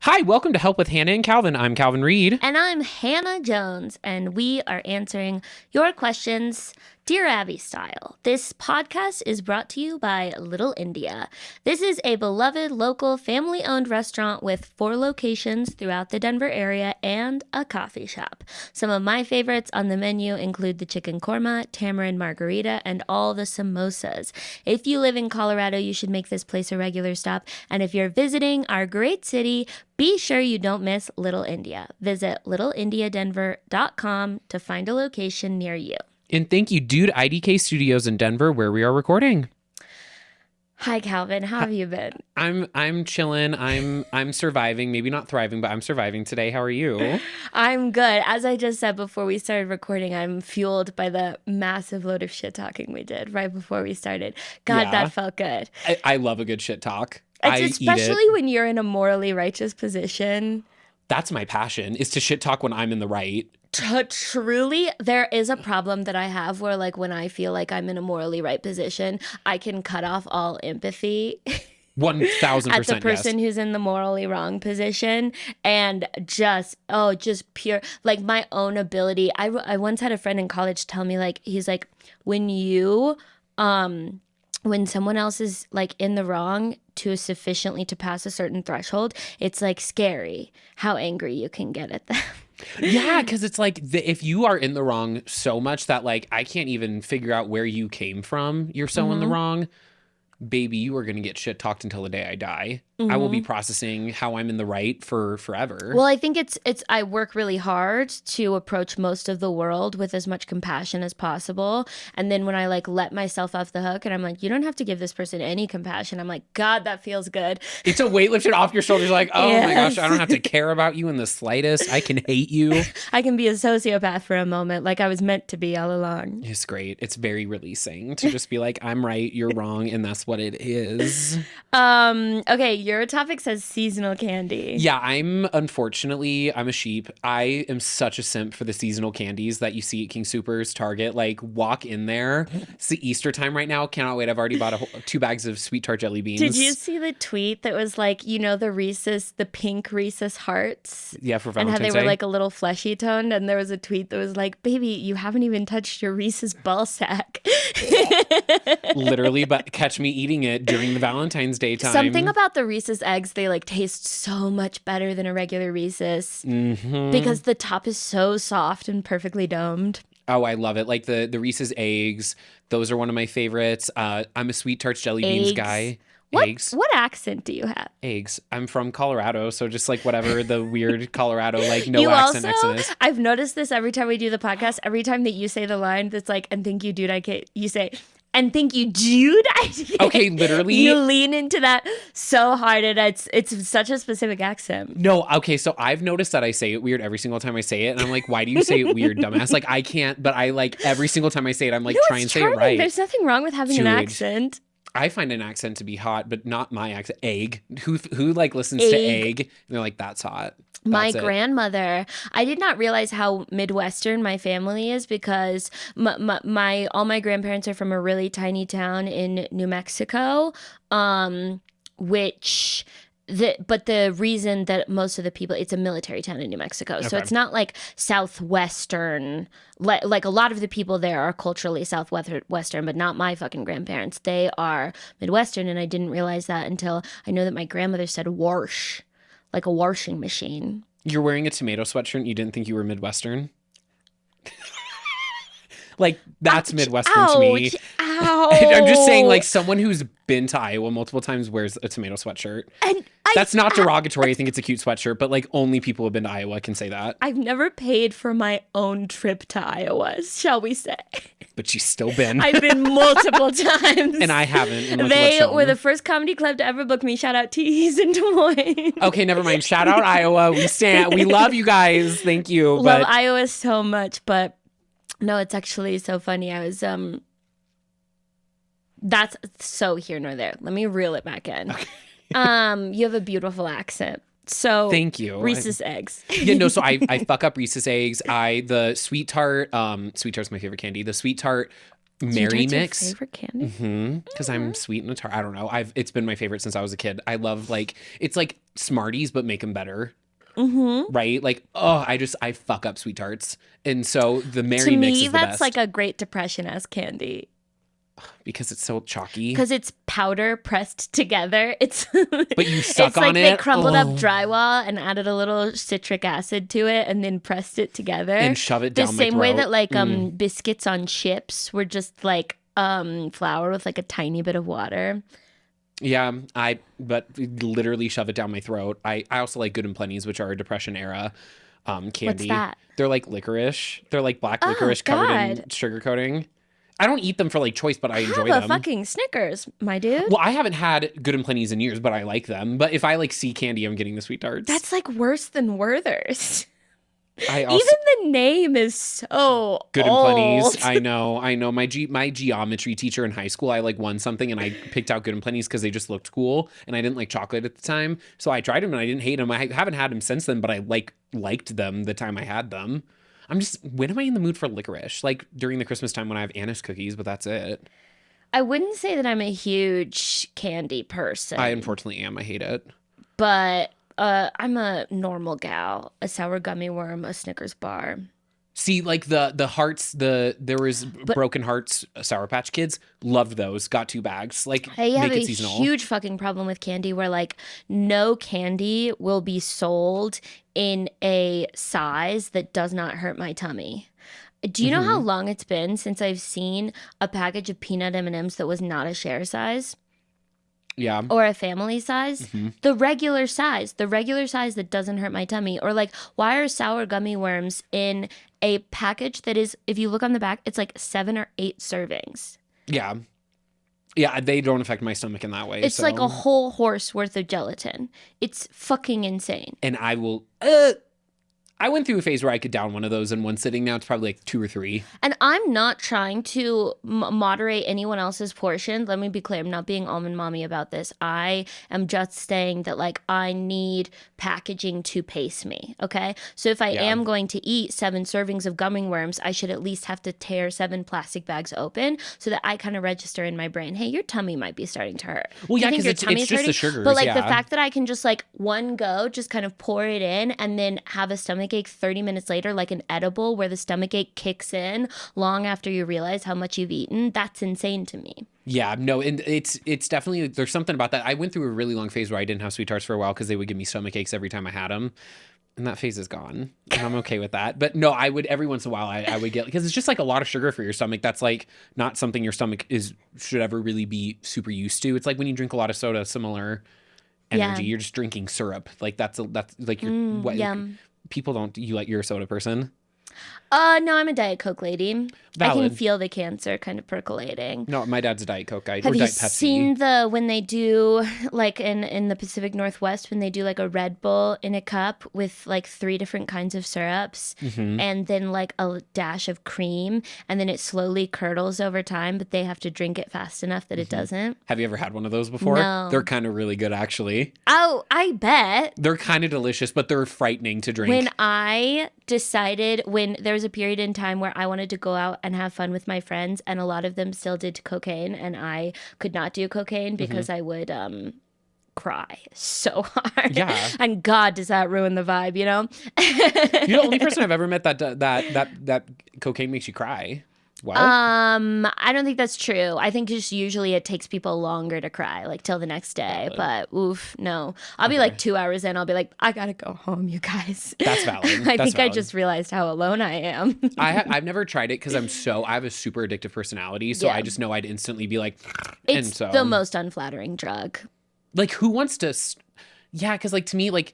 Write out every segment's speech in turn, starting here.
Hi, welcome to Help with Hannah and Calvin. I'm Calvin Reed. And I'm Hannah Jones, and we are answering your questions, Dear Abby style. This podcast is brought to you by Little India. This is a beloved local family owned restaurant with 4 locations throughout the Denver area and a coffee shop. Some of my favorites on the menu include the chicken korma, tamarind margarita, and all the samosas. If you live in Colorado, you should make this place a regular stop. And if you're visiting our great city, be sure you don't miss Little India. Visit littleindiadenver.com to find a location near you. And thank you, Dude IDK Studios in Denver, where we are recording. Hi, Calvin. How have you been? I'm chilling. I'm surviving. Maybe not thriving, but I'm surviving today. How are you? I'm good. As I just said before we started recording, I'm fueled by the massive load of shit talking we did right before we started. God, Yeah. that felt good. I love a good shit talk. It's especially when you're in a morally righteous position. That's my passion, is to shit talk when I'm in the right. Truly, there is a problem that I have where, like, when I feel like I'm in a morally right position, I can cut off all empathy 1000% at the person who's in the morally wrong position, and just pure, like, my own ability. I once had a friend in college tell me, like, he's like, when someone else is, like, in the wrong sufficiently to pass a certain threshold, it's, like, scary how angry you can get at them. Yeah, because it's like if you are in the wrong so much that, like, I can't even figure out where you came from, you're so in the wrong, baby, you are going to get shit talked until the day I die. I will be processing how I'm in the right for forever. Well, I think I work really hard to approach most of the world with as much compassion as possible. And then when I, like, let myself off the hook and I'm like, you don't have to give this person any compassion, I'm like, God, that feels good. It's a weight lifted off your shoulders, like, oh my Yes. gosh, I don't have to care about you in the slightest. I can hate you. I can be a sociopath for a moment, like I was meant to be all along. It's great. It's very releasing to just be like, I'm right, you're wrong, and that's what it is. Okay, your topic says seasonal candy. Yeah, I'm a sheep. I am such a simp for the seasonal candies that you see at King Soopers, Target. Like, walk in there. It's the Easter time right now. Cannot wait. I've already bought 2 bags of sweet tart jelly beans. Did you see the tweet that was like, the pink Reese's hearts? Yeah, for And how Valentine's they were Day. like a little fleshy toned, and there was a tweet that was like, baby, you haven't even touched your Reese's ball sack. Literally, but catch me eating it during the Valentine's Day time. Something about the Reese's eggs, they, like, taste so much better than a regular Reese's because the top is so soft and perfectly domed. Oh, I love it. Like the Reese's eggs. Those are one of my favorites. I'm a sweet tarts jelly beans Eggs. guy. Eggs. What accent do you have? Eggs. I'm from Colorado, so just like whatever the weird Colorado, like, no You accent also, accent is. I've noticed this every time we do the podcast. Every time that you say the line that's like, and thank you, dude, you say, and thank you, dude. Okay, literally. You lean into that so hard, and it's such a specific accent. No, okay, so I've noticed that I say it weird every single time I say it, and I'm like, why do you say it weird, dumbass? Like, I can't, but I, like, every single time I say it, I'm like, No, try it's and say it charming. right. There's nothing wrong with having an Dude. accent. I find an accent to be hot, but not my accent. Egg. Who like listens to egg? And they're like, that's hot. My That's it. grandmother, I did not realize how Midwestern my family is because all my grandparents are from a really tiny town in New Mexico, which but the reason that most of the people, it's a military town in New Mexico, so Okay. it's not like southwestern. Like a lot of the people there are culturally southwestern, but not my fucking grandparents. They are Midwestern, and I didn't realize that until I know that my grandmother said wash, like a washing machine. You're wearing a tomato sweatshirt and you didn't think you were Midwestern? Like, that's Midwestern to me. Ouch, ow. I'm just saying, like, someone who's been to Iowa multiple times wears a tomato sweatshirt. And That's not derogatory. I think it's a cute sweatshirt, but, like, only people who have been to Iowa can say that. I've never paid for my own trip to Iowa, shall we say. But she's still been. I've been multiple times. And I haven't. And look They what's were the shown. first comedy club to ever book me. Shout out Tees in Des Moines. Okay, never mind. Shout out Iowa. We stand. We love you guys. Thank you. Love But Iowa so much, but no, it's actually so funny. I was that's so here nor there. Let me reel it back in. You have a beautiful accent. So thank you. Reese's eggs. Yeah, no, so I fuck up Reese's eggs. The sweet tart, sweet tart's my favorite candy. The sweet tart Mary Sweet Tarts Mix. your favorite candy? Because I'm sweet and a tart. I don't know. It's been my favorite since I was a kid. I love like it's like Smarties, but make them better. Right? Like, oh, I fuck up sweet tarts. And so the Mary To Mix me, is the that's best like a Great Depression-esque candy. because it's so chalky. Because it's powder pressed together. It's But you suck it's on like they it. crumbled up Oh. drywall and added a little citric acid to it and then pressed it together. And shove it the down my same way throat. that like biscuits on chips were just like flour with like a tiny bit of water. Yeah, but literally shove it down my throat. I also like Good and Plenty's, which are a Depression era candy. What's that? They're like licorice. They're like black licorice covered in God. sugar coating. I don't eat them for like choice, but I enjoy Have a them. fucking Snickers, my dude. Well, I haven't had Good and Plenty's in years, but I like them. But if I like see candy, I'm getting the sweet tarts. That's like worse than Werther's. I also, Even the name is so Good and old. Plenty's. I know. My geometry teacher in high school, I like won something and I picked out Good and Plenty's because they just looked cool and I didn't like chocolate at the time. So I tried them and I didn't hate them. I haven't had them since then, but I liked them the time I had them. When am I in the mood for licorice? Like during the Christmas time when I have anise cookies, but that's it. I wouldn't say that I'm a huge candy person. I unfortunately am. I hate it. But I'm a normal gal. A sour gummy worm, a Snickers bar. See, like the hearts, there was Broken Hearts Sour Patch Kids. Loved those. Got 2 bags. Like I have make a it seasonal. huge fucking problem with candy where like no candy will be sold in a size that does not hurt my tummy. Do you know how long it's been since I've seen a package of peanut M&Ms that was not a share size? Yeah. Or a family size, the regular size that doesn't hurt my tummy. Or like, why are sour gummy worms in a package that is, if you look on the back, it's like 7 or 8 servings. Yeah. Yeah, they don't affect my stomach in that way. It's like a whole horse worth of gelatin. It's fucking insane. And I will. I went through a phase where I could down one of those in one sitting. Now it's probably like 2 or 3. And I'm not trying to moderate anyone else's portion. Let me be clear. I'm not being almond mommy about this. I am just saying that like I need packaging to pace me. Okay. So if I am going to eat 7 servings of gummy worms, I should at least have to tear 7 plastic bags open so that I kind of register in my brain, hey, your tummy might be starting to hurt. Well, Do you yeah, think because your it's tummy's just the hurting? sugars. But like yeah. the fact that I can just like one go, just kind of pour it in and then have a stomach ache 30 minutes later, like an edible where the stomach ache kicks in long after you realize how much you've eaten, that's insane to me. Yeah, no, and it's definitely, there's something about that. I went through a really long phase where I didn't have sweet tarts for a while because they would give me stomach aches every time I had them. And that phase is gone. And I'm okay with that. But no, I would, every once in a while, I would get, because it's just like a lot of sugar for your stomach. That's like not something your stomach should ever really be super used to. It's like when you drink a lot of soda, similar energy. Yeah. You're just drinking syrup. Like that's like your, Yum. people don't, you're a soda person. No, I'm a Diet Coke lady. I can Valid. feel the cancer kind of percolating. No, my dad's a Diet Coke guy. Have or you Diet Pepsi. seen when they do like in the Pacific Northwest when they do like a Red Bull in a cup with like 3 different kinds of syrups and then like a dash of cream and then it slowly curdles over time, but they have to drink it fast enough that it doesn't? Have you ever had one of those before? No. They're kind of really good, actually. Oh, I bet. They're kind of delicious, but they're frightening to drink. When I decided, when there was a period in time where I wanted to go out and have fun with my friends, and a lot of them still did cocaine, and I could not do cocaine because I would cry so hard. Yeah. And God, does that ruin the vibe, you know? You're the only person I've ever met that cocaine makes you cry. What? I don't think that's true. I think just usually it takes people longer to cry, like till the next day. Valid. But oof, no. I'll be like 2 hours in, I'll be like, I gotta go home, you guys. That's valid. I That's think I valid. just realized how alone I am. I've never tried it because I have a super addictive personality, so Yeah. I just know I'd instantly be like, and It's so the most unflattering drug. like who wants to? Yeah, because like to me like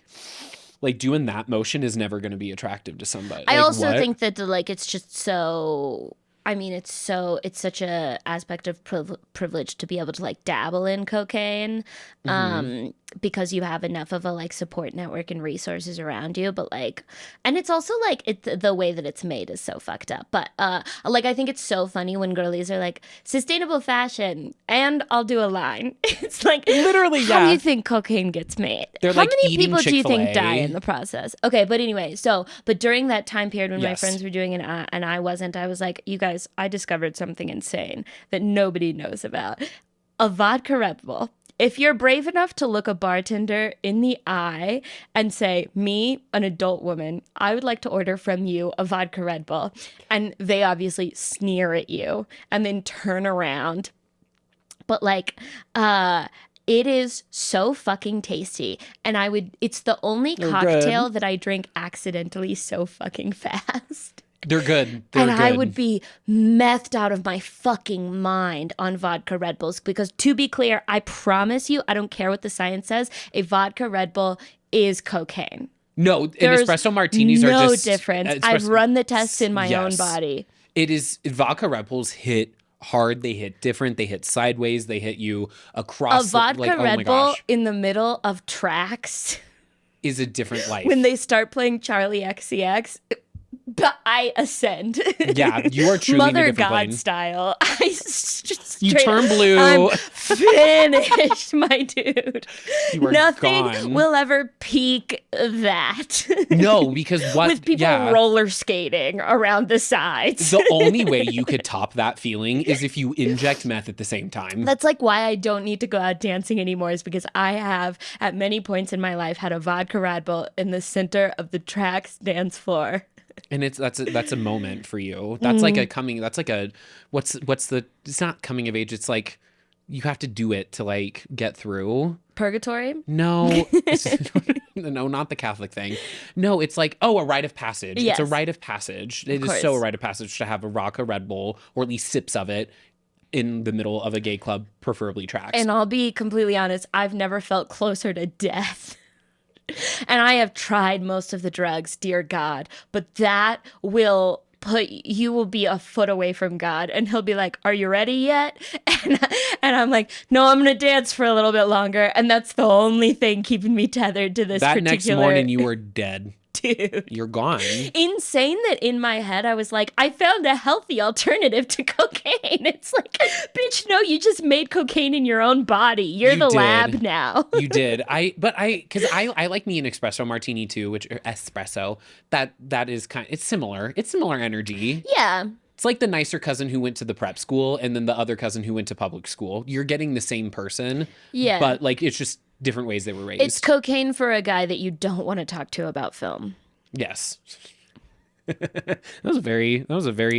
doing that motion is never going to be attractive to somebody. I Like, also what? think that it's just so. I mean, it's such a aspect of privilege to be able to like dabble in cocaine, because you have enough of a like support network and resources around you. But like, and it's also like the way that it's made is so fucked up. But like I think it's so funny when girlies are like sustainable fashion and I'll do a line. It's like Literally, how yeah. do you think cocaine gets made? They're how like many eating people do you think Chick-fil-A. die in the process? Okay, but anyway, but during that time period when my Yes. friends were doing it and I wasn't, I was like, you guys, I discovered something insane that nobody knows about. A vodka Red Bull. If you're brave enough to look a bartender in the eye and say, me, an adult woman, I would like to order from you a vodka Red Bull. And they obviously sneer at you and then turn around. But like, it is so fucking tasty. And it's the only They're cocktail good. that I drink accidentally so fucking fast. They're good. They're And good. I would be methed out of my fucking mind on vodka Red Bulls because, to be clear, I promise you, I don't care what the science says, a vodka Red Bull is cocaine. No, and There's espresso martinis are no just difference. I've run the tests in my own Yes. body. It is vodka Red Bulls hit hard. They hit different. They hit sideways. They hit you across. A vodka like, oh my Red Bull gosh, in the middle of tracks is a different life. when they start playing Charlie XCX. But I ascend. Yeah, you are truly in a Mother different God plane. style. You Straight turn up, blue. I'm finished, my dude. You are Nothing gone. will ever peak that. No, because what? With people yeah, roller skating around the sides. the only way you could top that feeling is if you inject meth at the same time. That's like why I don't need to go out dancing anymore, is because I have at many points in my life had a vodka Red Bull in the center of the tracks dance floor. And that's a moment for you. That's like Mm. a coming. That's like a what's the? It's not coming of age. It's like you have to do it to like get through. Purgatory? No, no, not the Catholic thing. No, it's like a rite of passage. Yes. It's a rite of passage. It is course. so a rite of passage to have a vodka Red Bull or at least sips of it in the middle of a gay club, preferably tracks. And I'll be completely honest, I've never felt closer to death. And I have tried most of the drugs, dear God, but that you will be a foot away from God, and he'll be like, are you ready yet? And I'm like, no, I'm going to dance for a little bit longer. And that's the only thing keeping me tethered to this that particular... next morning, you were dead. Dude. You're gone. Insane that in my head I was like, I found a healthy alternative to cocaine. It's like, bitch, no, you just made cocaine in your own body. You're You the did. lab now. You did. Because I like me an espresso martini too, which espresso. That is it's similar. It's similar energy. Yeah. It's like the nicer cousin who went to the prep school and then the other cousin who went to public school. You're getting the same person. Yeah. But like it's just different ways they were raised. It's cocaine for a guy that you don't want to talk to about film. Yes. that was a very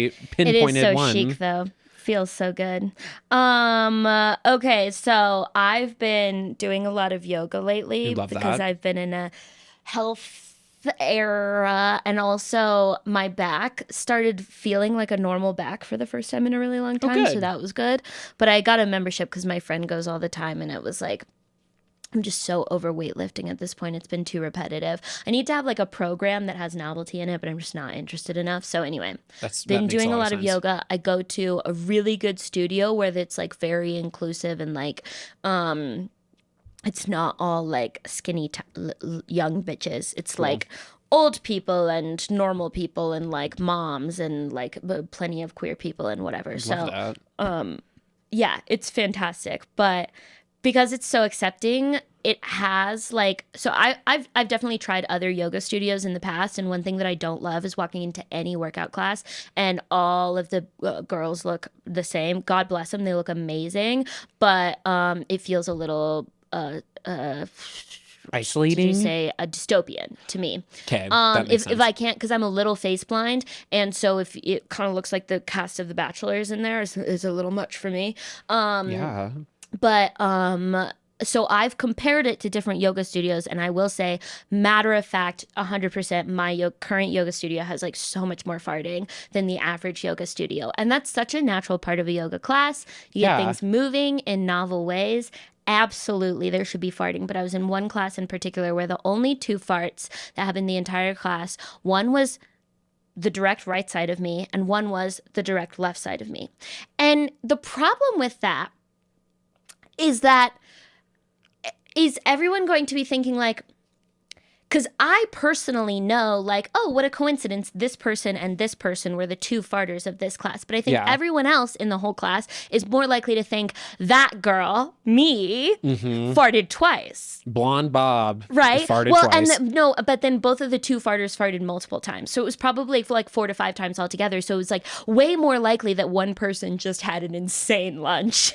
It pinpointed is so one. chic though. Feels so good. Okay, so I've been doing a lot of yoga lately You love because that. I've been in a health era, and also my back started feeling like a normal back for the first time in a really long time, so good. that was good. But I got a membership because my friend goes all the time, and it was like, I'm just so over weightlifting at this point. It's been too repetitive. I need to have like a program that has novelty in it, but I'm just not interested enough. So anyway, That been makes doing a lot of sense. yoga. I go to a really good studio where it's like very inclusive and like it's not all like skinny young bitches. It's like old people and normal people and like moms and like plenty of queer people and whatever. Love So that. yeah, it's fantastic. But because it's so accepting, it has like, so I've definitely tried other yoga studios in the past, and one thing that I don't love is walking into any workout class and all of the girls look the same. God bless them, they look amazing, but it feels a little Isolating. did you say a dystopian to me? Okay, that makes If sense. I can't, because I'm a little face blind, and so if it kind of looks like the cast of The Bachelors in there is a little much for me. Yeah. But so I've compared it to different yoga studios, and I will say, matter of fact, 100%, my current yoga studio has like so much more farting than the average yoga studio, and that's such a natural part of a yoga class. You get Yeah. things moving in novel ways. Absolutely, there should be farting, but I was in one class in particular where the only two farts that happened the entire class, one was the direct right side of me, and one was the direct left side of me. And the problem with that is that is everyone going to be thinking like, because I personally know, like, oh, what a coincidence. This person and this person were the two farters of this class. But I think everyone else in the whole class is more likely to think that girl, me, farted twice. Blonde Bob. Right? Farted well, twice. And no, but then both of the two farters farted multiple times. So it was probably like 4 to 5 times altogether. So it was like way more likely that one person just had an insane lunch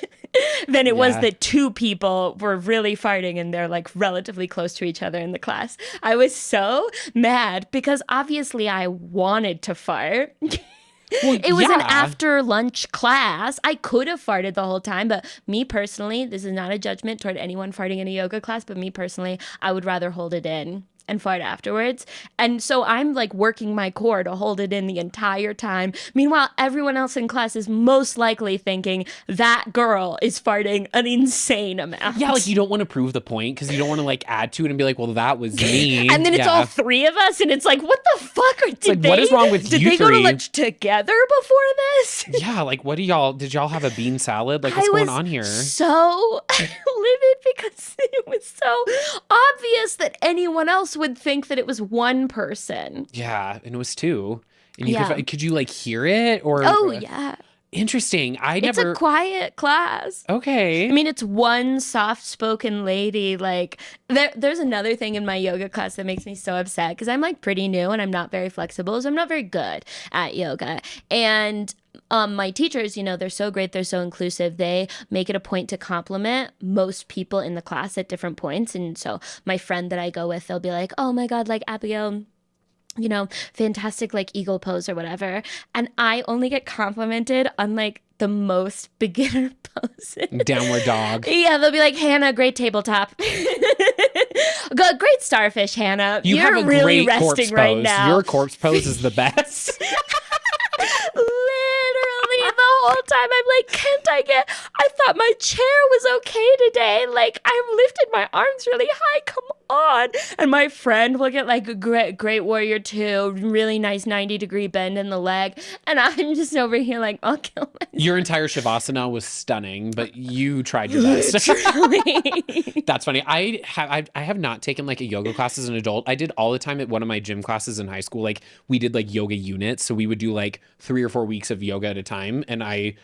than it was that 2 people were really farting and they're like relatively close to each other in the class. I was so mad because obviously I wanted to fart. Well, it was an after lunch class. I could have farted the whole time, but me personally, this is not a judgment toward anyone farting in a yoga class, but me personally, I would rather hold it in and fart afterwards. And so I'm like working my core to hold it in the entire time. Meanwhile, everyone else in class is most likely thinking that girl is farting an insane amount. Yeah, like you don't want to prove the point because you don't want to like add to it and be like, well, that was me. And then it's all 3 of us and it's like, what the fuck? What is wrong with you 3? Did they go to lunch together before this? Yeah, like what did y'all have a bean salad? Like what's going on here? So livid because it was so obvious that anyone else would think that it was one person. Yeah, and it was 2. And you could you like hear it or? Oh yeah. Interesting. It's a quiet class. Okay. I mean, it's one soft-spoken lady. Like, there's another thing in my yoga class that makes me so upset because I'm like pretty new and I'm not very flexible, so I'm not very good at yoga. And my teachers, you know, they're so great. They're so inclusive. They make it a point to compliment most people in the class at different points. And so my friend that I go with, they'll be like, oh my God, like Abigail, you know, fantastic like eagle pose or whatever. And I only get complimented on like the most beginner poses. Downward dog. Yeah, they'll be like, Hannah, great tabletop. Great starfish, Hannah. You You're have a really great corpse resting right pose. now. Your corpse pose is the best. Literally the whole time I'm like, I thought my chair was okay today. Like, I lifted my arms really high. Come on. And my friend will get like a great warrior 2, really nice 90-degree bend in the leg. And I'm just over here like, I'll kill myself. Your entire Shavasana was stunning, but you tried your best. That's funny. I have not taken like a yoga class as an adult. I did all the time at one of my gym classes in high school. Like we did like yoga units. So we would do like 3 or 4 weeks of yoga at a time. And I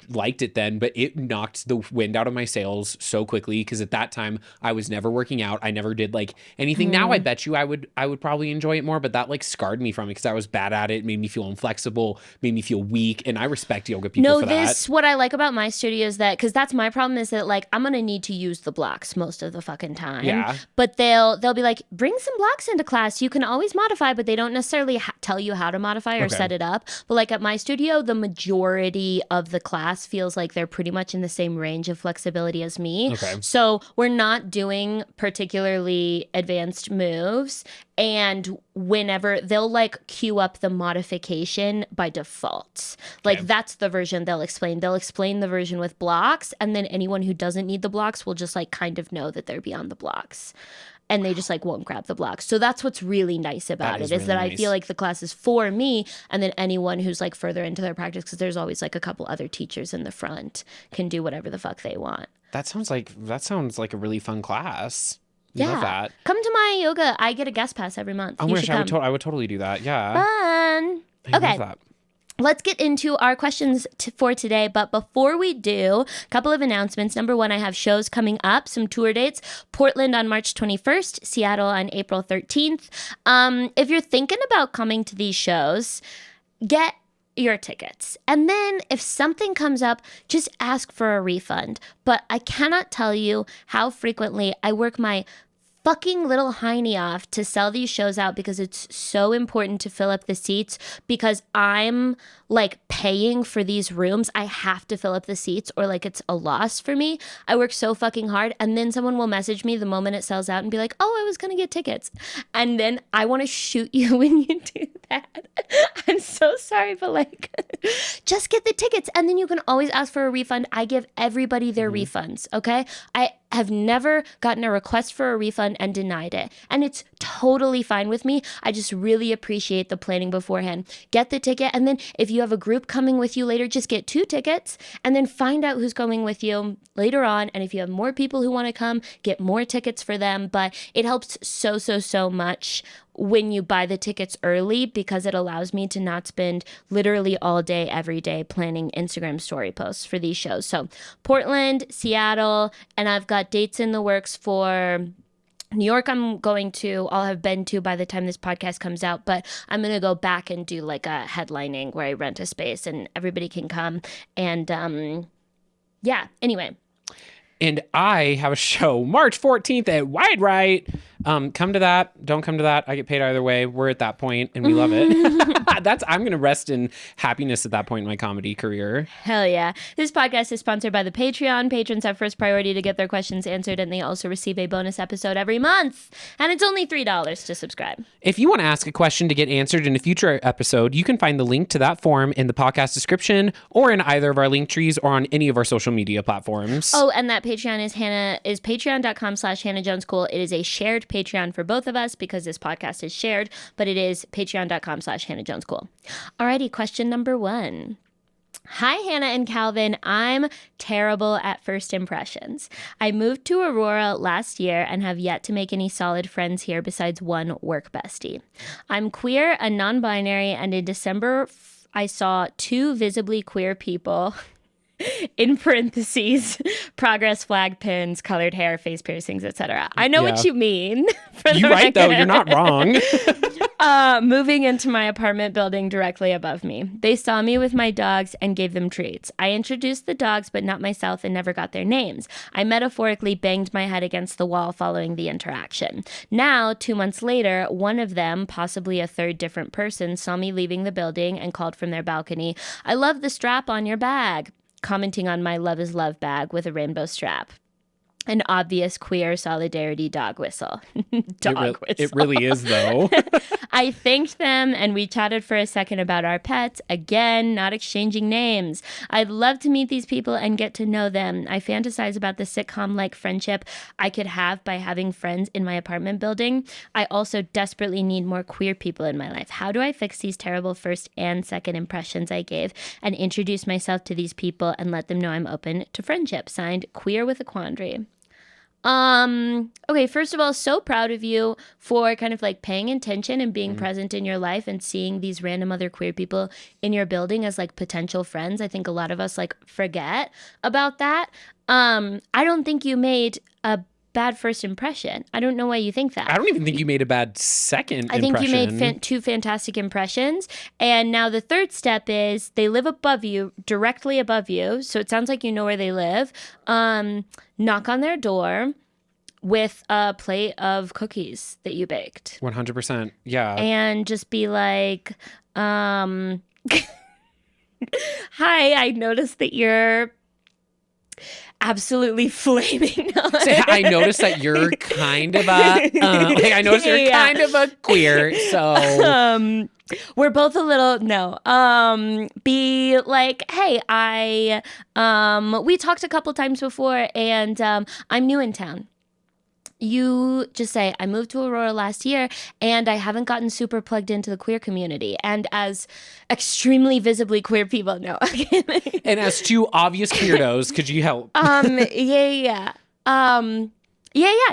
liked it then, but it knocked the wind out of my sails so quickly because at that time I was never working out. I never did like anything. Now I bet you I would probably enjoy it more, but that like scarred me from it because I was bad at it, made me feel inflexible, made me feel weak, and I respect yoga people for that. What I like about my studio is that, because that's my problem, is that like I'm gonna need to use the blocks most of the fucking time. Yeah. But they'll be like, bring some blocks into class. You can always modify, but they don't necessarily tell you how to modify or set it up. But like at my studio, the majority of the class feels like they're pretty much in the same range of flexibility as me. Okay. So we're not doing particularly advanced moves. And whenever they'll like queue up the modification by default, like that's the version they'll explain. They'll explain the version with blocks, and then anyone who doesn't need the blocks will just like kind of know that they're beyond the blocks. And they just like won't grab the blocks. So that's what's really nice about it, is that I feel like the class is for me, and then anyone who's like further into their practice, because there's always like a couple other teachers in the front, can do whatever the fuck they want. That sounds like a really fun class. Yeah. Love that. Come to my yoga. I get a guest pass every month. Oh my gosh, I would totally do that. Yeah. Fun. I Okay. love that. Let's get into our questions for today. But before we do, a couple of announcements. Number 1, I have shows coming up, some tour dates. Portland on March 21st, Seattle on April 13th. If you're thinking about coming to these shows, get your tickets. And then if something comes up, just ask for a refund. But I cannot tell you how frequently I work my fucking little hiney off to sell these shows out, because it's so important to fill up the seats, because I'm like paying for these rooms. I have to fill up the seats or like it's a loss for me. I work so fucking hard, and then someone will message me the moment it sells out and be like, oh, I was gonna get tickets. And then I want to shoot you when you do that. I'm so sorry, but like just get the tickets, and then you can always ask for a refund. I give everybody their refunds, okay? have never gotten a request for a refund and denied it. And it's totally fine with me. I just really appreciate the planning beforehand. Get the ticket. And then if you have a group coming with you later, just get 2 tickets and then find out who's going with you later on. And if you have more people who want to come, get more tickets for them. But it helps so much when you buy the tickets early, because it allows me to not spend literally all day, every day planning Instagram story posts for these shows. So Portland, Seattle, and I've got dates in the works for New York. I'll have been to by the time this podcast comes out, but I'm going to go back and do like a headlining where I rent a space and everybody can come. And yeah, anyway. And I have a show March 14th at Wide Right. Come to that. Don't come to that. I get paid either way. We're at that point and we love it. I'm going to rest in happiness at that point in my comedy career. Hell yeah. This podcast is sponsored by the Patreon. Patrons have first priority to get their questions answered, and they also receive a bonus episode every month. And it's only $3 to subscribe. If you want to ask a question to get answered in a future episode, you can find the link to that form in the podcast description or in either of our link trees or on any of our social media platforms. Oh, and that Patreon is patreon.com/Hannah Jones School. It is a shared Patreon for both of us because this podcast is shared, but it is patreon.com/Hannah Jones School. Alrighty, question number 1. Hi, Hannah and Calvin. I'm terrible at first impressions. I moved to Aurora last year and have yet to make any solid friends here besides one work bestie. I'm queer and non-binary, and in December I saw 2 visibly queer people in parentheses, progress flag pins, colored hair, face piercings, etc. I know what you mean. You're right, though. You're not wrong. Moving into my apartment building directly above me. They saw me with my dogs and gave them treats. I introduced the dogs, but not myself, and never got their names. I metaphorically banged my head against the wall following the interaction. Now, 2 months later, one of them, possibly a third different person, saw me leaving the building and called from their balcony, "I love the strap on your bag," commenting on my Love is Love bag with a rainbow strap. An obvious queer solidarity dog whistle. Whistle. It really is, though. I thanked them and we chatted for a second about our pets. Again, not exchanging names. I'd love to meet these people and get to know them. I fantasize about the sitcom-like friendship I could have by having friends in my apartment building. I also desperately need more queer people in my life. How do I fix these terrible first and second impressions I gave and introduce myself to these people and let them know I'm open to friendship? Signed, Queer with a Quandary. Okay, first of all, so proud of you for kind of like paying attention and being present in your life and seeing these random other queer people in your building as like potential friends. I think a lot of us like forget about that. I don't think you made a bad first impression. I don't know why you think that. I don't even think you made a bad second impression. I think you made 2 fantastic impressions. And now the third step is they live above you, directly above you. So it sounds like you know where they live. Knock on their door with a plate of cookies that you baked. 100%. Yeah. And just be like, hi, I noticed that you're absolutely flaming hot. I noticed that you're kind of a kind of a queer, so we're both a little be like, hey, we talked a couple times before and I'm new in town. You just say, I moved to Aurora last year and I haven't gotten super plugged into the queer community. And as extremely visibly queer people, no. And as 2 obvious weirdos, could you help? Yeah.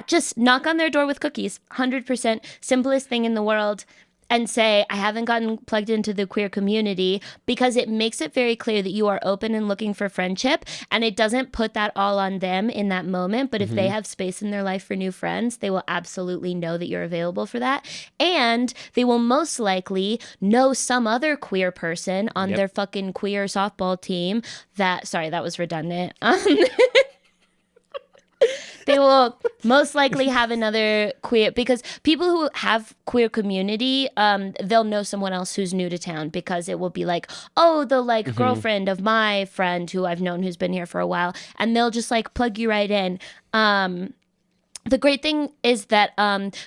Just knock on their door with cookies. 100% simplest thing in the world. And say, I haven't gotten plugged into the queer community, because it makes it very clear that you are open and looking for friendship. And it doesn't put that all on them in that moment. But if they have space in their life for new friends, they will absolutely know that you're available for that. And they will most likely know some other queer person on their fucking queer softball team that was redundant. They will most likely have another queer, because people who have queer community, they'll know someone else who's new to town, because it will be like, oh, the like girlfriend of my friend who I've known who's been here for a while, and they'll just like plug you right in. the great thing is that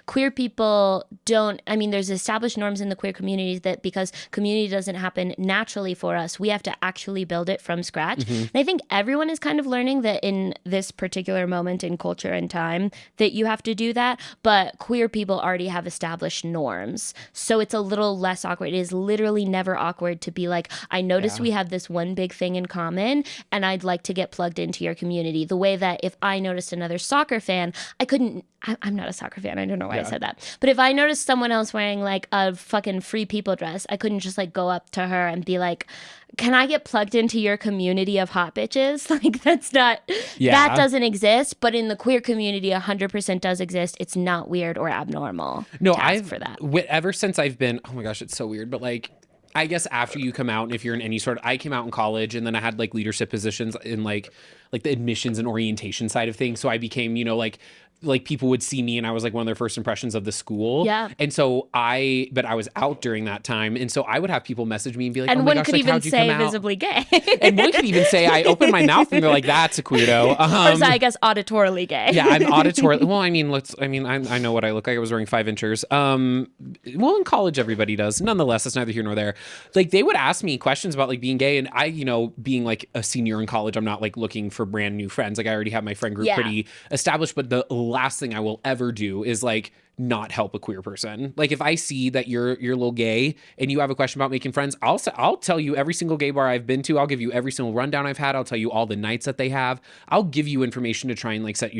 queer people there's established norms in the queer communities that because community doesn't happen naturally for us, we have to actually build it from scratch. And I think everyone is kind of learning that in this particular moment in culture and time that you have to do that. But queer people already have established norms. So it's a little less awkward. It is literally never awkward to be like, I noticed we have this one big thing in common and I'd like to get plugged into your community. The way that if I noticed another soccer fan, I'm not a soccer fan. I don't know why I said that. But if I noticed someone else wearing like a fucking Free People dress, I couldn't just like go up to her and be like, can I get plugged into your community of hot bitches? Like that doesn't exist. But in the queer community, 100% does exist. It's not weird or abnormal. No, for that. Ever since I've been, oh my gosh, it's so weird. But like, I guess after you come out, and if you're in any sort of, I came out in college and then I had like leadership positions in like the admissions and orientation side of things. So I became, like people would see me and I was like one of their first impressions of the school. Yeah. And so but I was out during that time. And so I would have people message me and be like, and oh my one gosh, could like, even how'd you say come out? visibly gay. And one could even say, I opened my mouth and they're like, that's a queerdo. Or I guess auditorily gay. Yeah, I'm auditorily. Well, I know what I look like. I was wearing 5 inchers. Well, in college, everybody does. Nonetheless, it's neither here nor there. Like they would ask me questions about like being gay, and I, being like a senior in college, I'm not like looking for brand new friends. Like I already have my friend group pretty established. But the last thing I will ever do is like not help a queer person. Like if I see that you're a little gay and you have a question about making friends, I'll tell you every single gay bar I've been to. I'll give you every single rundown I've had. I'll tell you all the nights that they have. I'll give you information to try and like set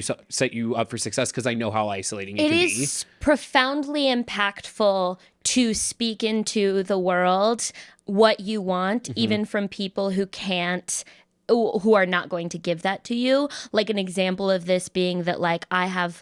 you up for success because I know how isolating it can be. It is profoundly impactful to speak into the world what you want, even from people who are not going to give that to you. Like an example of this being that like I have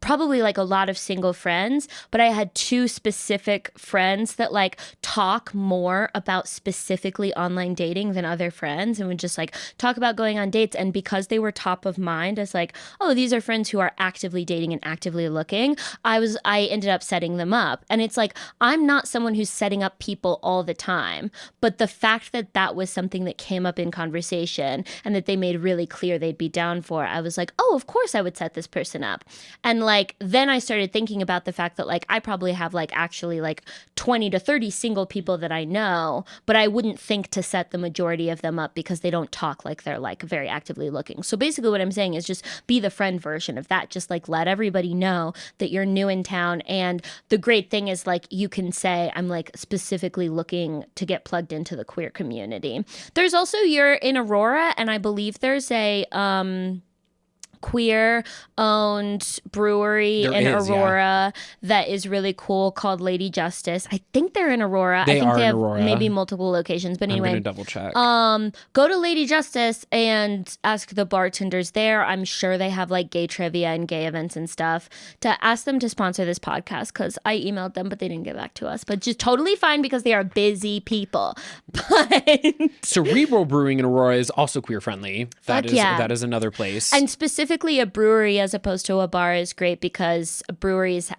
probably like a lot of single friends, but I had 2 specific friends that like talk more about specifically online dating than other friends and would just like talk about going on dates. And because they were top of mind as like, oh, these are friends who are actively dating and actively looking, I ended up setting them up. And it's like, I'm not someone who's setting up people all the time, but the fact that that was something that came up in conversation and that they made really clear they'd be down for, I was like, oh, of course I would set this person up. And like then I started thinking about the fact that like I probably have like actually like 20 to 30 single people that I know, but I wouldn't think to set the majority of them up because they don't talk like they're like very actively looking. So basically what I'm saying is just be the friend version of that. Just like let everybody know that you're new in town. And the great thing is like you can say I'm like specifically looking to get plugged into the queer community. There's also, you're in Aurora, and I believe there's a queer owned brewery in Aurora that is really cool called Lady Justice. I think they're in Aurora. I think they have maybe multiple locations, but anyway, I'm gonna double check. Go to Lady Justice and ask the bartenders there. I'm sure they have like gay trivia and gay events and stuff, to ask them to sponsor this podcast, because I emailed them but they didn't get back to us, but just totally fine because they are busy people. But Cerebral Brewing in Aurora is also queer friendly. That is another place. And specifically a brewery as opposed to a bar is great because breweries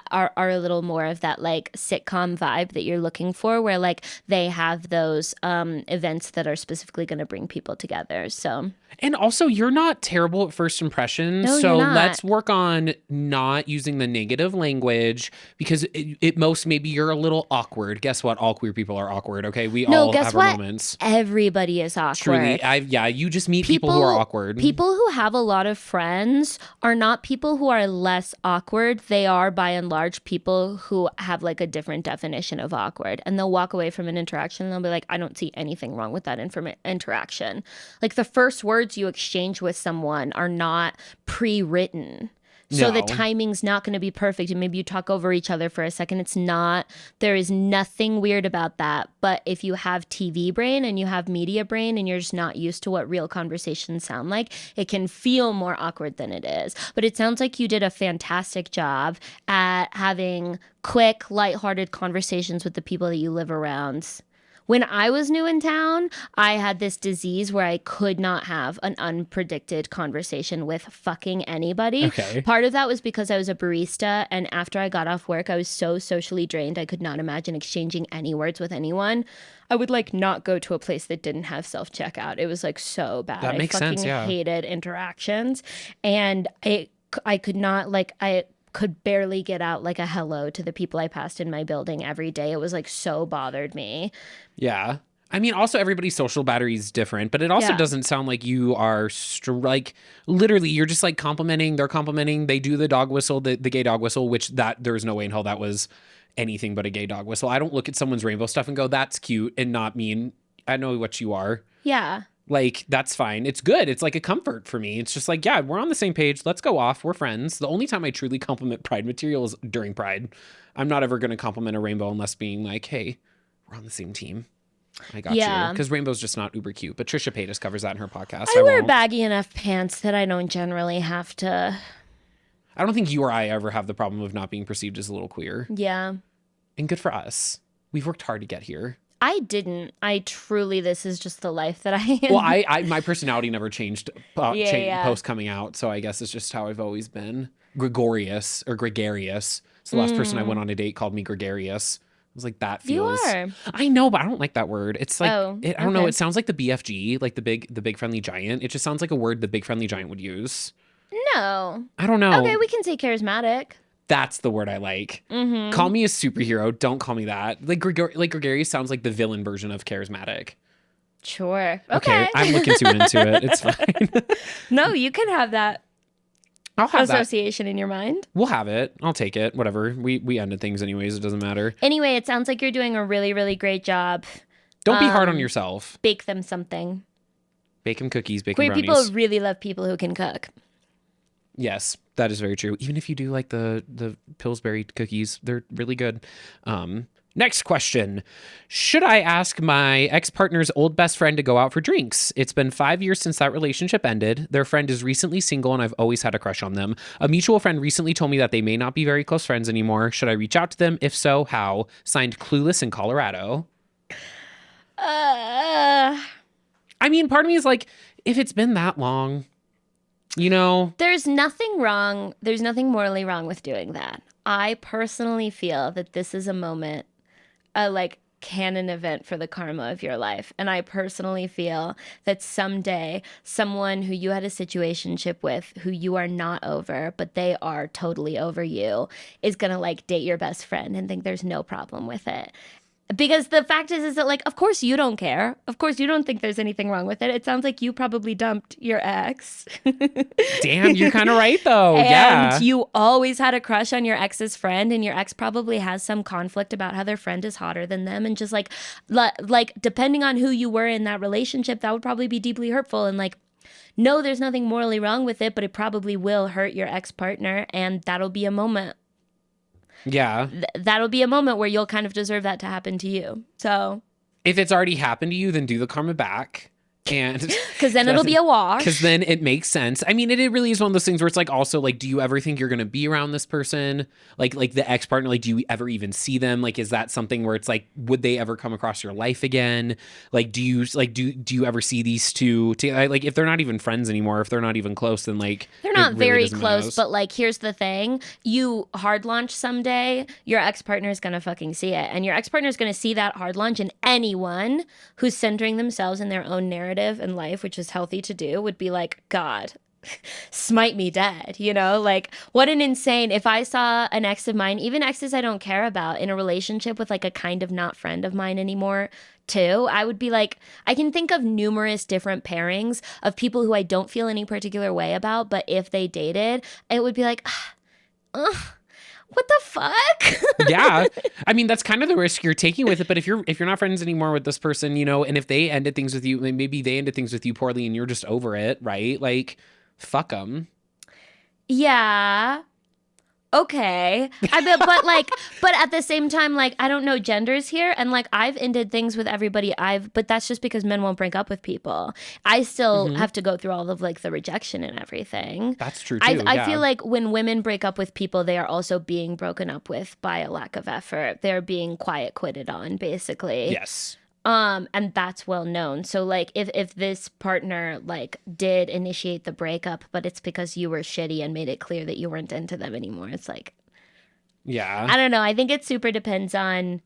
are a little more of that like sitcom vibe that you're looking for, where like they have those events that are specifically going to bring people together. So, and also you're not terrible at first impressions. No, so you're not. Let's work on not using the negative language, because it most maybe you're a little awkward. Guess what? All queer people are awkward. Okay. We all have our moments. Everybody is awkward. Truly. You just meet people who are awkward. People who have a lot of friends are not people who are less awkward. They are by and large people who have like a different definition of awkward, and they'll walk away from an interaction and they'll be like, I don't see anything wrong with that interaction. Like the first words you exchange with someone are not pre-written. So the timing's not going to be perfect, and maybe you talk over each other for a second. It's not, there is nothing weird about that. But if you have TV brain and you have media brain and you're just not used to what real conversations sound like, it can feel more awkward than it is. But it sounds like you did a fantastic job at having quick, lighthearted conversations with the people that you live around. When I was new in town, I had this disease where I could not have an unpredicted conversation with fucking anybody. Okay. Part of that was because I was a barista, and after I got off work, I was so socially drained, I could not imagine exchanging any words with anyone. I would like not go to a place that didn't have self-checkout. It was like so bad. That makes sense, yeah. I fucking hated interactions. And I could not, like, I could barely get out like a hello to the people I passed in my building every day. It was like so bothered me. Yeah. I mean, also everybody's social battery is different, but it also Yeah. doesn't sound like you are like literally you're just like complimenting. They're complimenting. They do the dog whistle, the gay dog whistle, which that there's no way in hell that was anything but a gay dog whistle. I don't look at someone's rainbow stuff and go, that's cute, and not mean, I know what you are. Yeah. Like, that's fine. It's good. It's like a comfort for me. It's just like, yeah, we're on the same page. Let's go off. We're friends. The only time I truly compliment Pride material is during Pride. I'm not ever going to compliment a rainbow unless being like, hey, we're on the same team. I got Yeah. you. Because rainbow's just not uber cute. But Trisha Paytas covers that in her podcast. I wear won't. baggy enough pants that I don't generally have to. I don't think you or I ever have the problem of not being perceived as a little queer. Yeah. And good for us. We've worked hard to get here. I didn't. I truly, this is just the life that I am. Well, I my personality never changed Yeah. post coming out, so I guess it's just how I've always been. Gregarious. So the last person I went on a date called me gregarious. I was like, that feels. You are. I know, but I don't like that word. It's like Oh, I don't know. okay. It sounds like the BFG, like the big friendly giant. It just sounds like a word the big friendly giant would use. No. I don't know. Okay, we can say charismatic. That's the word I like. Mm-hmm. Call me a superhero. Don't call me that. Like gregarious sounds like the villain version of charismatic. Sure. Okay. I'm looking too into it. It's fine. No, you can have that I'll have that. association in your mind. We'll have it. I'll take it. Whatever. We ended things anyways. It doesn't matter. Anyway, it sounds like you're doing a really, really great job. Don't be hard on yourself. Bake them something. Bake them cookies, bake them Queer brownies. people really love people who can cook. Yes, that is very true. Even if you do like the Pillsbury cookies, they're really good. Next question. Should I ask my ex-partner's old best friend to go out for drinks? It's been 5 years since that relationship ended. Their friend is recently single and I've always had a crush on them. A mutual friend recently told me that they may not be very close friends anymore. Should I reach out to them? If so, how? Signed, Clueless in Colorado. I mean, part of me is like, if it's been that long, you know. There's nothing wrong. There's nothing morally wrong with doing that. I personally feel that this is a moment, a like canon event for the karma of your life. And I personally feel that someday someone who you had a situationship with, who you are not over, but they are totally over you, is going to like date your best friend and think there's no problem with it. Because the fact is that, like, of course you don't care. Of course you don't think there's anything wrong with it. It sounds like you probably dumped your ex. Damn, you're kind of right, though. And Yeah. you always had a crush on your ex's friend, and your ex probably has some conflict about how their friend is hotter than them. And just, like depending on who you were in that relationship, that would probably be deeply hurtful. And, like, no, there's nothing morally wrong with it, but it probably will hurt your ex-partner, and that'll be a moment. Yeah. That'll be a moment where you'll kind of deserve that to happen to you. So, If it's already happened to you, then do the karma back. And because then it'll be a wash. because then it makes sense. I mean, it really is one of those things where it's like, also like, do you ever think you're going to be around this person? Like the ex-partner, like, do you ever even see them? Like, is that something where it's like, would they ever come across your life again? Like, do you ever see these two like, if they're not even friends anymore, if they're not even close, then like, They're it not really very doesn't close, matter. but like, here's the thing. You hard launch someday, your ex-partner is going to fucking see it. And your ex-partner is going to see that hard launch, and anyone who's centering themselves in their own narrative in life, which is healthy to do, would be like, God, smite me dead, you know? Like, what an insane, if I saw an ex of mine, even exes I don't care about, in a relationship with like a kind of not friend of mine anymore too, I would be like, I can think of numerous different pairings of people who I don't feel any particular way about, but if they dated, it would be like, what the fuck? Yeah. I mean, that's kind of the risk you're taking with it. But if you're not friends anymore with this person, you know, and if they ended things with you, maybe they ended things with you poorly and you're just over it, right? Like, fuck them. Yeah. Okay. But at the same time, like, I don't know genders here. And like, I've ended things with everybody but that's just because men won't break up with people. I still have to go through all of like the rejection and everything. That's true too. I feel like when women break up with people, they are also being broken up with by a lack of effort. They're being quiet quitted on, basically. Yes. And that's well known. So like if this partner like did initiate the breakup, but it's because you were shitty and made it clear that you weren't into them anymore, it's like, Yeah. I don't know. I think it super depends on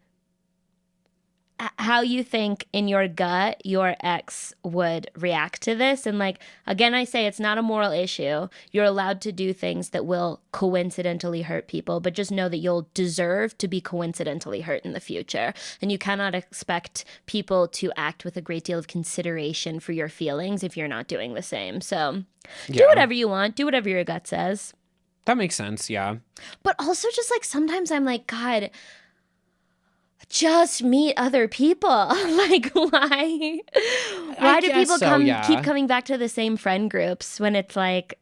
how you think in your gut your ex would react to this. And like, again, I say it's not a moral issue. You're allowed to do things that will coincidentally hurt people, but just know that you'll deserve to be coincidentally hurt in the future. And you cannot expect people to act with a great deal of consideration for your feelings if you're not doing the same. So do whatever you want, do whatever your gut says. That makes sense, yeah. But also just like sometimes I'm like, God, just meet other people. Like, why do people keep coming back to the same friend groups when it's like,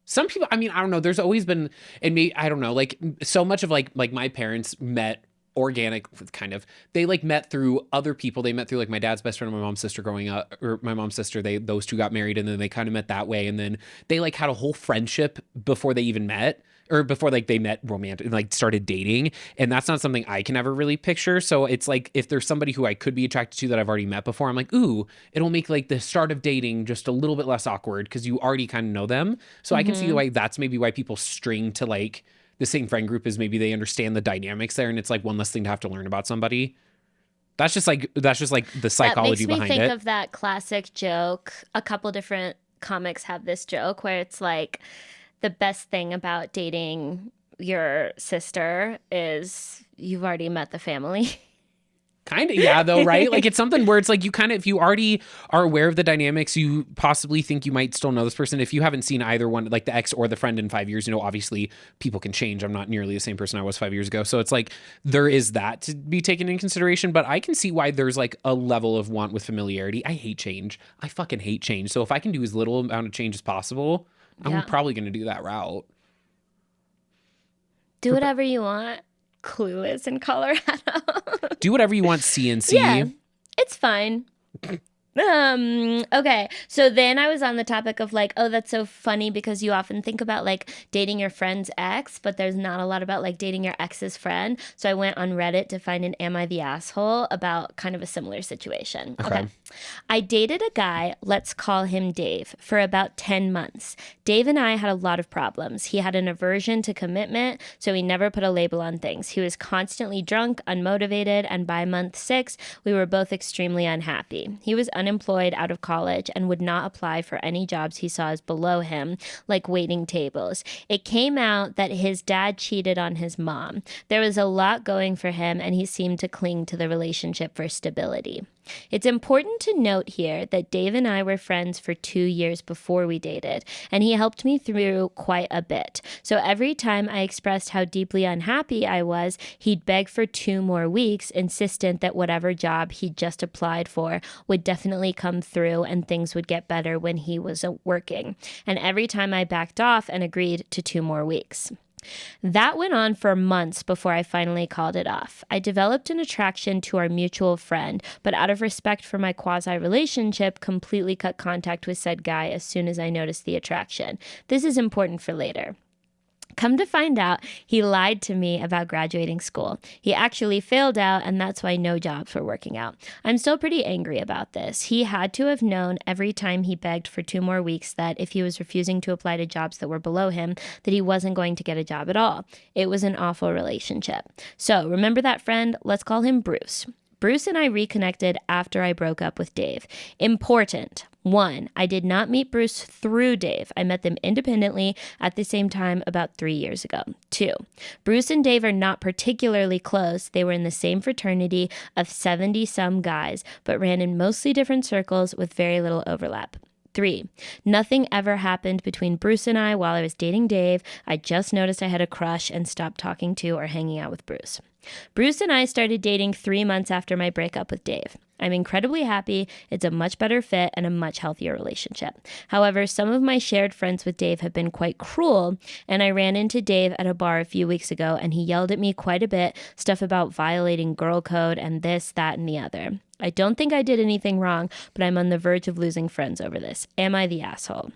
some people, I mean, I don't know, there's always been, and maybe, I don't know, like so much of like my parents met organic, kind of, they like met through other people. They met through like my dad's best friend and my mom's sister growing up, or my mom's sister, those two got married, and then they kind of met that way, and then they like had a whole friendship before they even met, or before like they met romantic, like started dating. And that's not something I can ever really picture. So it's like, if there's somebody who I could be attracted to that I've already met before, I'm like, ooh, it'll make like the start of dating just a little bit less awkward because you already kind of know them. So I can see why that's maybe why people string to like the same friend group, is maybe they understand the dynamics there, and it's like one less thing to have to learn about somebody. That's just like the psychology behind it. That makes me think of that classic joke. A couple different comics have this joke where it's like, the best thing about dating your sister is you've already met the family. Kind of, yeah, though, right? Like, it's something where it's like you kind of, if you already are aware of the dynamics, you possibly think you might still know this person. If you haven't seen either one, like the ex or the friend in 5 years, obviously people can change. I'm not nearly the same person I was 5 years ago. So it's like there is that to be taken in consideration. But I can see why there's like a level of want with familiarity. I hate change. I fucking hate change. So if I can do as little amount of change as possible, I'm probably going to do that route. Do whatever you want. Clueless in Colorado. Do whatever you want, CNC. Yeah, it's fine. Okay. So then I was on the topic of like, oh, that's so funny because you often think about like dating your friend's ex, but there's not a lot about like dating your ex's friend. So I went on Reddit to find an Am I the Asshole about kind of a similar situation. Okay. I dated a guy, let's call him Dave, for about 10 months. Dave and I had a lot of problems. He had an aversion to commitment, so he never put a label on things. He was constantly drunk, unmotivated, and by month 6, we were both extremely unhappy. He was unemployed out of college and would not apply for any jobs he saw as below him, like waiting tables. It came out that his dad cheated on his mom. There was a lot going for him, and he seemed to cling to the relationship for stability. It's important to note here that Dave and I were friends for 2 years before we dated, and he helped me through quite a bit. So every time I expressed how deeply unhappy I was, he'd beg for 2 more weeks, insistent that whatever job he'd just applied for would definitely come through and things would get better when he was working. And every time I backed off and agreed to 2 more weeks. That went on for months before I finally called it off. I developed an attraction to our mutual friend, but out of respect for my quasi-relationship, completely cut contact with said guy as soon as I noticed the attraction. This is important for later. Come to find out, he lied to me about graduating school. He actually failed out, and that's why no jobs were working out. I'm still pretty angry about this. He had to have known every time he begged for 2 more weeks that if he was refusing to apply to jobs that were below him, that he wasn't going to get a job at all. It was an awful relationship. So remember that friend? Let's call him Bruce. Bruce and I reconnected after I broke up with Dave. Important. 1, I did not meet Bruce through Dave. I met them independently at the same time about 3 years ago. 2, Bruce and Dave are not particularly close. They were in the same fraternity of 70-some guys, but ran in mostly different circles with very little overlap. 3, nothing ever happened between Bruce and I while I was dating Dave. I just noticed I had a crush and stopped talking to or hanging out with Bruce. Bruce and I started dating 3 months after my breakup with Dave. I'm incredibly happy. It's a much better fit and a much healthier relationship. However, some of my shared friends with Dave have been quite cruel, and I ran into Dave at a bar a few weeks ago, and he yelled at me quite a bit, stuff about violating girl code and this, that, and the other. I don't think I did anything wrong, but I'm on the verge of losing friends over this. Am I the asshole?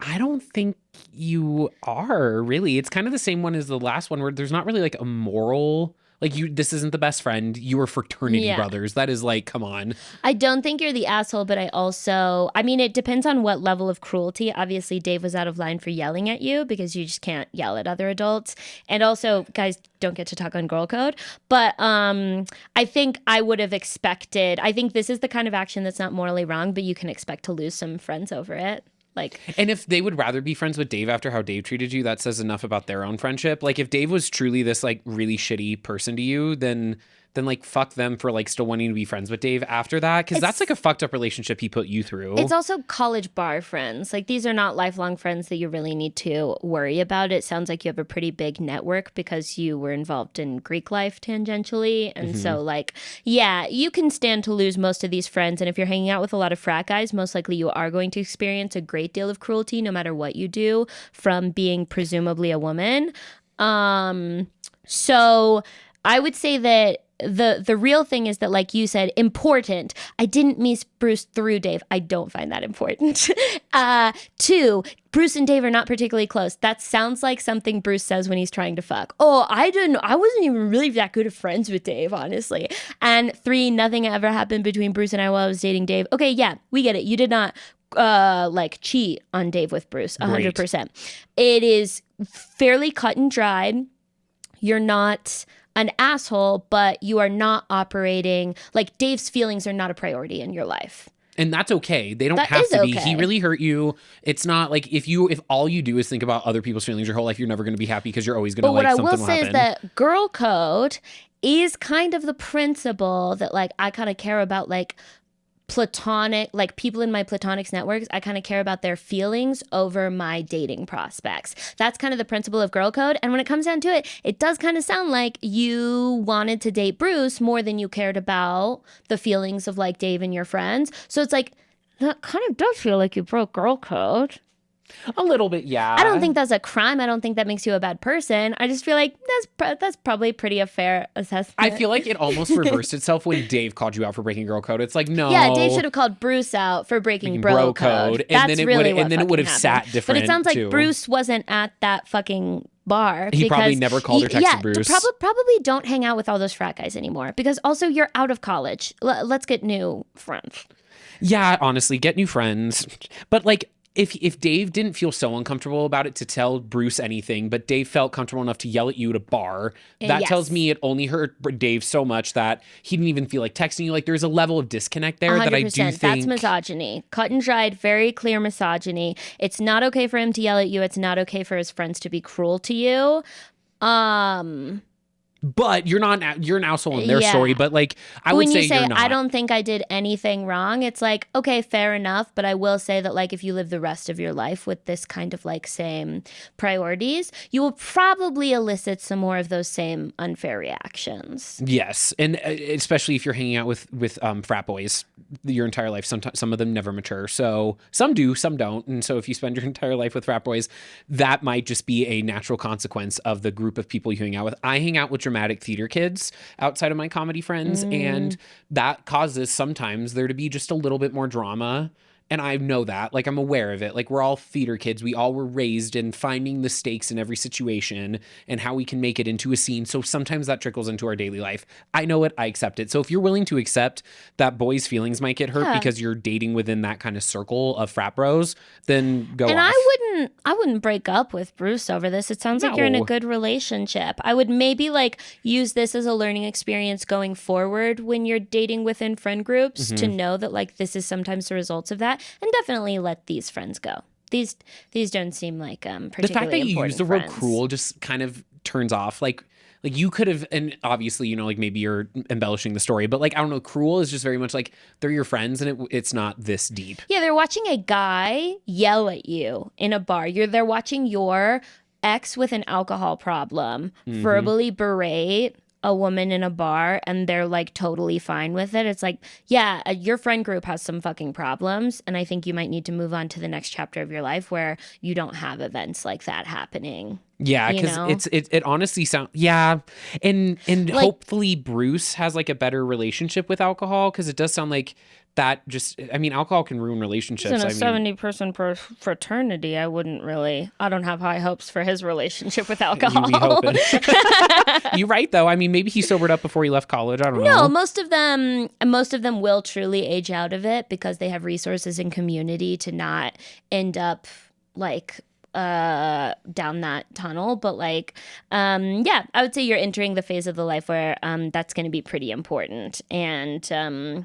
I don't think you are, really. It's kind of the same one as the last one, where there's not really like a moral Like this isn't the best friend. You were fraternity Yeah. brothers. That is like, come on. I don't think you're the asshole, but I mean, it depends on what level of cruelty. Obviously, Dave was out of line for yelling at you because you just can't yell at other adults. And also, guys don't get to talk on girl code. But I think I would have expected, I think this is the kind of action that's not morally wrong, but you can expect to lose some friends over it. Like, and if they would rather be friends with Dave after how Dave treated you, that says enough about their own friendship. Like if Dave was truly this like really shitty person to you, then like fuck them for like still wanting to be friends with Dave after that, because that's like a fucked up relationship he put you through. It's also college bar friends. Like these are not lifelong friends that you really need to worry about. It sounds like you have a pretty big network because you were involved in Greek life tangentially. And so like, yeah, you can stand to lose most of these friends. And if you're hanging out with a lot of frat guys, most likely you are going to experience a great deal of cruelty no matter what you do from being presumably a woman. So I would say that the real thing is that, like you said, important. I didn't miss Bruce through Dave. I don't find that important. 2, Bruce and Dave are not particularly close. That sounds like something Bruce says when he's trying to fuck. Oh, I wasn't even really that good of friends with Dave, honestly. And 3, nothing ever happened between Bruce and I while I was dating Dave. Okay, yeah, we get it. You did not like cheat on Dave with Bruce 100%. It is fairly cut and dried. You're not an asshole, but you are not operating like Dave's feelings are not a priority in your life. And that's okay. They don't have to be. He really hurt you. It's not like if all you do is think about other people's feelings your whole life, you're never going to be happy because you're always going to like something will happen. But what I will say is that girl code is kind of the principle that like I kind of care about like platonic, like people in my platonics networks, I kind of care about their feelings over my dating prospects. That's kind of the principle of girl code. And when it comes down to it, it does kind of sound like you wanted to date Bruce more than you cared about the feelings of like Dave and your friends. So it's like, that kind of does feel like you broke girl code. A little bit, yeah. I don't think that's a crime. I don't think that makes you a bad person. I just feel like that's probably pretty a fair assessment. I feel like it almost reversed itself when Dave called you out for breaking girl code. It's like, no. Yeah, Dave should have called Bruce out for breaking bro code. And then it would have sat different. But it sounds like too. Bruce wasn't at that fucking bar. He probably never called or texted Bruce. Probably don't hang out with all those frat guys anymore because also you're out of college. Let's get new friends. Yeah, honestly, get new friends. But like, if Dave didn't feel so uncomfortable about it to tell Bruce anything, but Dave felt comfortable enough to yell at you at a bar, that tells me it only hurt Dave so much that he didn't even feel like texting you. Like there's a level of disconnect there 100%. That I do think. That's misogyny. Cut and dried, very clear misogyny. It's not okay for him to yell at you. It's not okay for his friends to be cruel to you. But you're an asshole in their story. But like, I would say you're not. I don't think I did anything wrong. It's like, okay, fair enough. But I will say that like, if you live the rest of your life with this kind of like same priorities, you will probably elicit some more of those same unfair reactions. Yes. And especially if you're hanging out with frat boys your entire life, sometimes some of them never mature. So some do, some don't. And so if you spend your entire life with frat boys, that might just be a natural consequence of the group of people you hang out with. I hang out with dramatic theater kids outside of my comedy friends, and that causes sometimes there to be just a little bit more drama. And I know that, like, I'm aware of it. Like, we're all theater kids. We all were raised in finding the stakes in every situation and how we can make it into a scene. So sometimes that trickles into our daily life. I know it. I accept it. So if you're willing to accept that boys' feelings might get hurt because you're dating within that kind of circle of frat bros, then go and off. I wouldn't break up with Bruce over this. It sounds like you're in a good relationship. I would maybe like use this as a learning experience going forward when you're dating within friend groups to know that like this is sometimes the results of that. And definitely let these friends go. These don't seem like particularly important. The fact that you use the word friends. cruel just kind of turns off. Like you could have, and obviously, you know, like maybe you're embellishing the story, but like, I don't know, cruel is just very much like they're your friends and it's not this deep. Yeah, they're watching a guy yell at you in a bar. They're watching your ex with an alcohol problem verbally berate a woman in a bar, and they're like totally fine with it. It's like, yeah, your friend group has some fucking problems, and I think you might need to move on to the next chapter of your life where you don't have events like that happening. Yeah, you because know? it honestly sounds and Like- hopefully Bruce has like a better relationship with alcohol, because it does sound like that just, I mean, alcohol can ruin relationships. He's in a I mean, 70-person fraternity. I don't have high hopes for his relationship with you alcohol. be hoping. You're right though. I mean, maybe he sobered up before he left college. I don't No, know. most of them will truly age out of it because they have resources and community to not end up like down that tunnel. But like yeah, I would say you're entering the phase of the life where that's going to be pretty important. And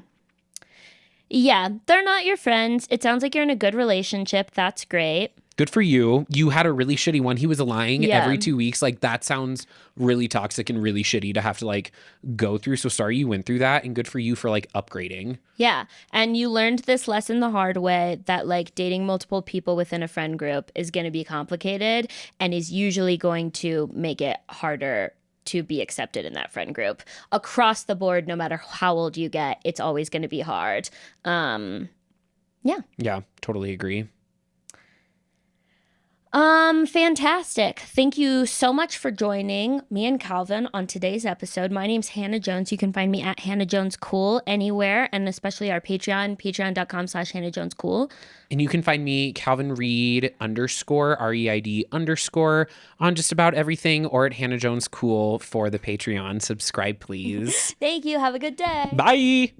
yeah, they're not your friends. It sounds like you're in a good relationship. That's great. Good for you. You had a really shitty one. He was lying Yeah. every 2 weeks. Like, that sounds really toxic and really shitty to have to like go through. So sorry you went through that, and good for you for like upgrading. Yeah. And you learned this lesson the hard way, that like dating multiple people within a friend group is going to be complicated and is usually going to make it harder to be accepted in that friend group. Across the board, no matter how old you get, it's always going to be hard. Yeah, totally agree. Fantastic. Thank you so much for joining me and Calvin on today's episode. My name's Hannah Jones. You can find me at Hannah Jones Cool anywhere, and especially our Patreon, patreon.com/Hannah Jones Cool. And you can find me Calvin Reid _REID_ on just about everything, or at Hannah Jones Cool for the Patreon. Subscribe, please. Thank you. Have a good day. Bye.